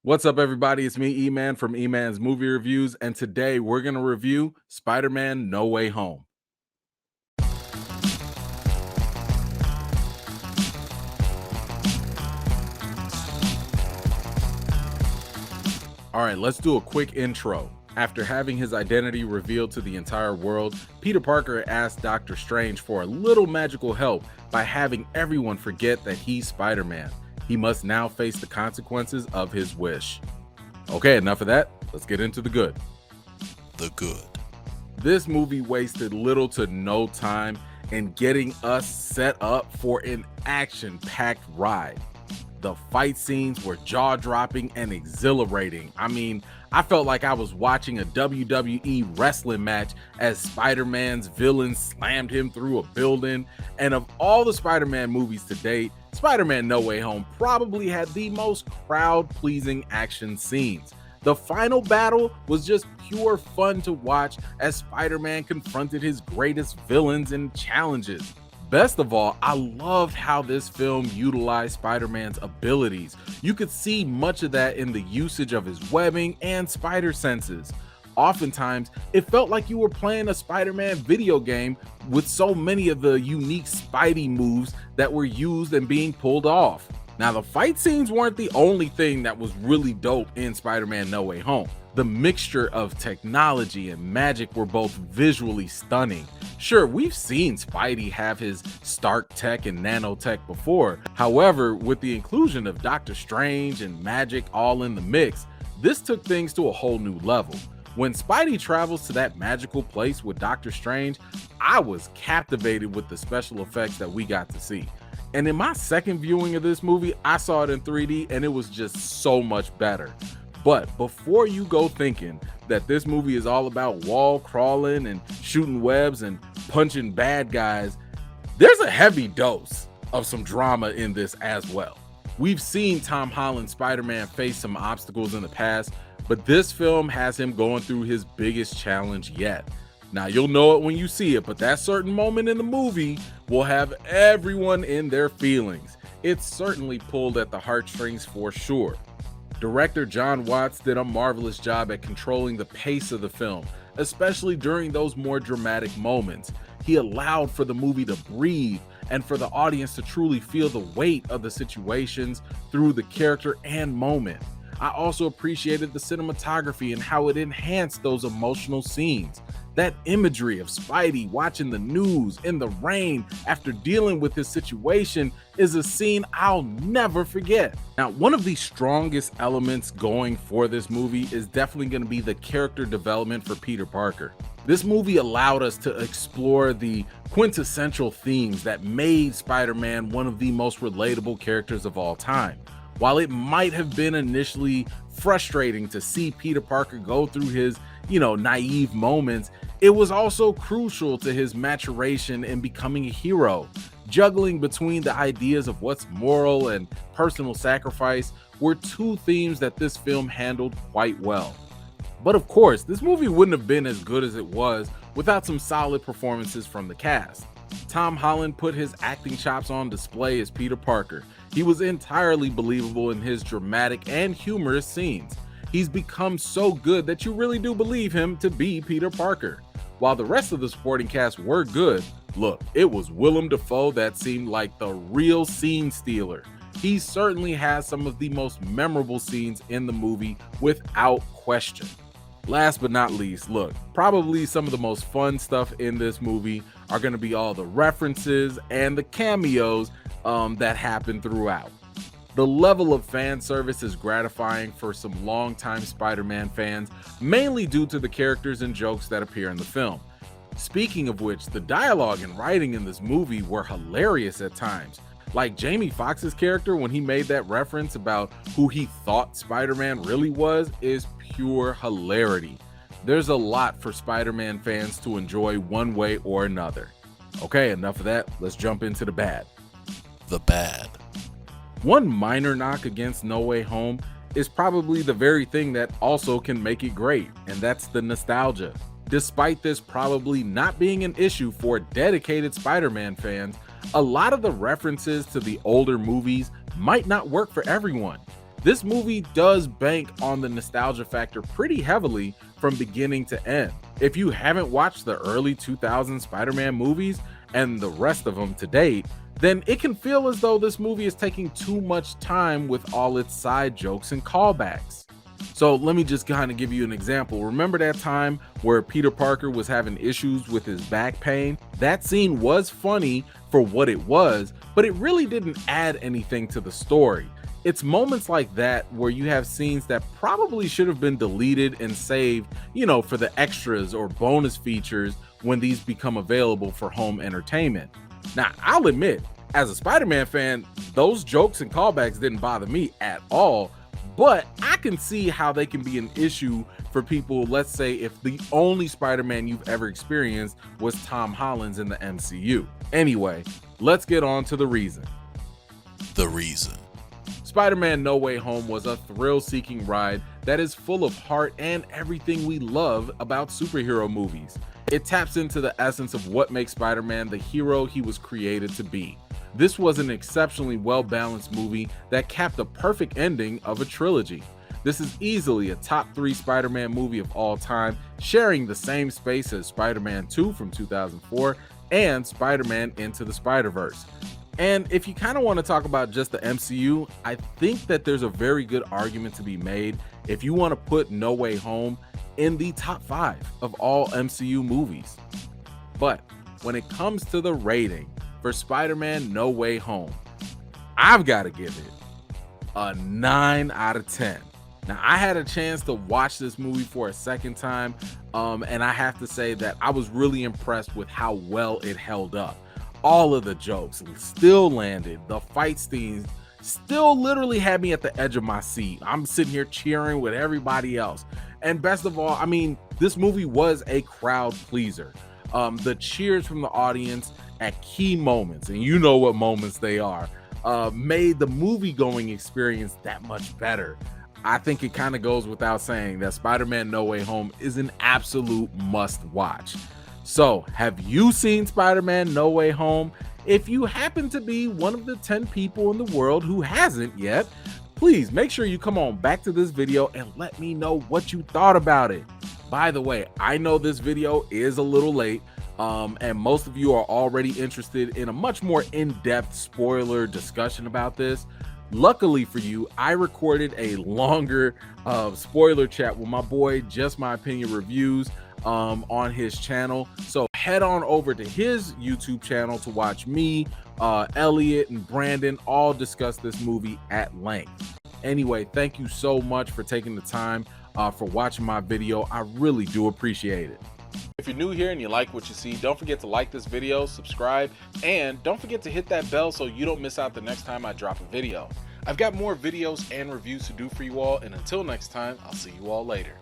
What's up, everybody? It's me, E-Man from E-Man's Movie Reviews, and today we're going to review Spider-Man No Way Home. All right, let's do a quick intro. After having his identity revealed to the entire world, Peter Parker asked Doctor Strange for a little magical help by having everyone forget that he's Spider-Man. He must now face the consequences of his wish. Okay, enough of that. Let's get into the good. The good. This movie wasted little to no time in getting us set up for an action-packed ride. The fight scenes were jaw-dropping and exhilarating. I mean, I felt like I was watching a WWE wrestling match as Spider-Man's villain slammed him through a building. And of all the Spider-Man movies to date, Spider-Man No Way Home probably had the most crowd-pleasing action scenes. The final battle was just pure fun to watch as Spider-Man confronted his greatest villains and challenges. Best of all, I loved how this film utilized Spider-Man's abilities. You could see much of that in the usage of his webbing and spider senses. Oftentimes, it felt like you were playing a Spider-Man video game with so many of the unique Spidey moves that were used and being pulled off. Now, the fight scenes weren't the only thing that was really dope in Spider-Man No Way Home. The mixture of technology and magic were both visually stunning. Sure, we've seen Spidey have his Stark tech and nanotech before. However, with the inclusion of Doctor Strange and magic all in the mix, this took things to a whole new level. When Spidey travels to that magical place with Doctor Strange, I was captivated with the special effects that we got to see. And in my second viewing of this movie, I saw it in 3D and it was just so much better. But before you go thinking that this movie is all about wall crawling and shooting webs and punching bad guys, there's a heavy dose of some drama in this as well. We've seen Tom Holland's Spider-Man face some obstacles in the past, but this film has him going through his biggest challenge yet. Now, you'll know it when you see it, but that certain moment in the movie will have everyone in their feelings. It certainly pulled at the heartstrings for sure. Director Jon Watts did a marvelous job at controlling the pace of the film, especially during those more dramatic moments. He allowed for the movie to breathe and for the audience to truly feel the weight of the situations through the character and moment. I also appreciated the cinematography and how it enhanced those emotional scenes. That imagery of Spidey watching the news in the rain after dealing with his situation is a scene I'll never forget. Now, one of the strongest elements going for this movie is definitely going to be the character development for Peter Parker. This movie allowed us to explore the quintessential themes that made Spider-Man one of the most relatable characters of all time. While it might have been initially frustrating to see Peter Parker go through his, naive moments, it was also crucial to his maturation in becoming a hero. Juggling between the ideas of what's moral and personal sacrifice were two themes that this film handled quite well. But of course, this movie wouldn't have been as good as it was without some solid performances from the cast. Tom Holland put his acting chops on display as Peter Parker. He was entirely believable in his dramatic and humorous scenes. He's become so good that you really do believe him to be Peter Parker. While the rest of the supporting cast were good, look, it was Willem Dafoe that seemed like the real scene stealer. He certainly has some of the most memorable scenes in the movie without question. Last but not least, look, probably some of the most fun stuff in this movie are going to be all the references and the cameos that happen throughout. The level of fan service is gratifying for some longtime Spider-Man fans, mainly due to the characters and jokes that appear in the film. Speaking of which, the dialogue and writing in this movie were hilarious at times. Like Jamie Foxx's character, when he made that reference about who he thought Spider-Man really was, is pure hilarity. There's a lot for Spider-Man fans to enjoy one way or another. Okay, enough of that. Let's jump into the bad. The bad. One minor knock against No Way Home is probably the very thing that also can make it great, and that's the nostalgia. Despite this probably not being an issue for dedicated Spider-Man fans, a lot of the references to the older movies might not work for everyone. This movie does bank on the nostalgia factor pretty heavily from beginning to end. If you haven't watched the early 2000s Spider-Man movies and the rest of them to date, then it can feel as though this movie is taking too much time with all its side jokes and callbacks. So let me just kind of give you an example. Remember that time where Peter Parker was having issues with his back pain? That scene was funny for what it was, but it really didn't add anything to the story. It's moments like that where you have scenes that probably should have been deleted and saved, for the extras or bonus features when these become available for home entertainment. Now, I'll admit, as a Spider-Man fan, those jokes and callbacks didn't bother me at all, but I can see how they can be an issue for people, let's say, if the only Spider-Man you've ever experienced was Tom Holland's in the MCU. Anyway, let's get on to the reason. The reason. Spider-Man No Way Home was a thrill-seeking ride that is full of heart and everything we love about superhero movies. It taps into the essence of what makes Spider-Man the hero he was created to be. This was an exceptionally well-balanced movie that capped a perfect ending of a trilogy. This is easily a top 3 Spider-Man movie of all time, sharing the same space as Spider-Man 2 from 2004 and Spider-Man Into the Spider-Verse. And if you kind of want to talk about just the MCU, I think that there's a very good argument to be made if you want to put No Way Home in the top 5 of all MCU movies. But when it comes to the rating for Spider-Man No Way Home, I've got to give it a 9 out of 10. Now, I had a chance to watch this movie for a second time, and I have to say that I was really impressed with how well it held up. All of the jokes still landed. The fight scenes still literally had me at the edge of my seat. I'm sitting here cheering with everybody else. And best of all, this movie was a crowd pleaser. The cheers from the audience at key moments, and you know what moments they are, made the movie-going experience that much better. I think it kind of goes without saying that Spider-Man No Way Home is an absolute must-watch. So, have you seen Spider-Man No Way Home? If you happen to be one of the 10 people in the world who hasn't yet, please make sure you come on back to this video and let me know what you thought about it. By the way, I know this video is a little late, and most of you are already interested in a much more in-depth spoiler discussion about this. Luckily for you, I recorded a longer spoiler chat with my boy, Just My Opinion Reviews, on his channel. So head on over to his YouTube channel to watch me, Elliot, and Brandon all discuss this movie at length. Anyway, thank you so much for taking the time for watching my video. I really do appreciate it. If you're new here and you like what you see, don't forget to like this video, subscribe, and don't forget to hit that bell so you don't miss out the next time I drop a video. I've got more videos and reviews to do for you all, and until next time, I'll see you all later.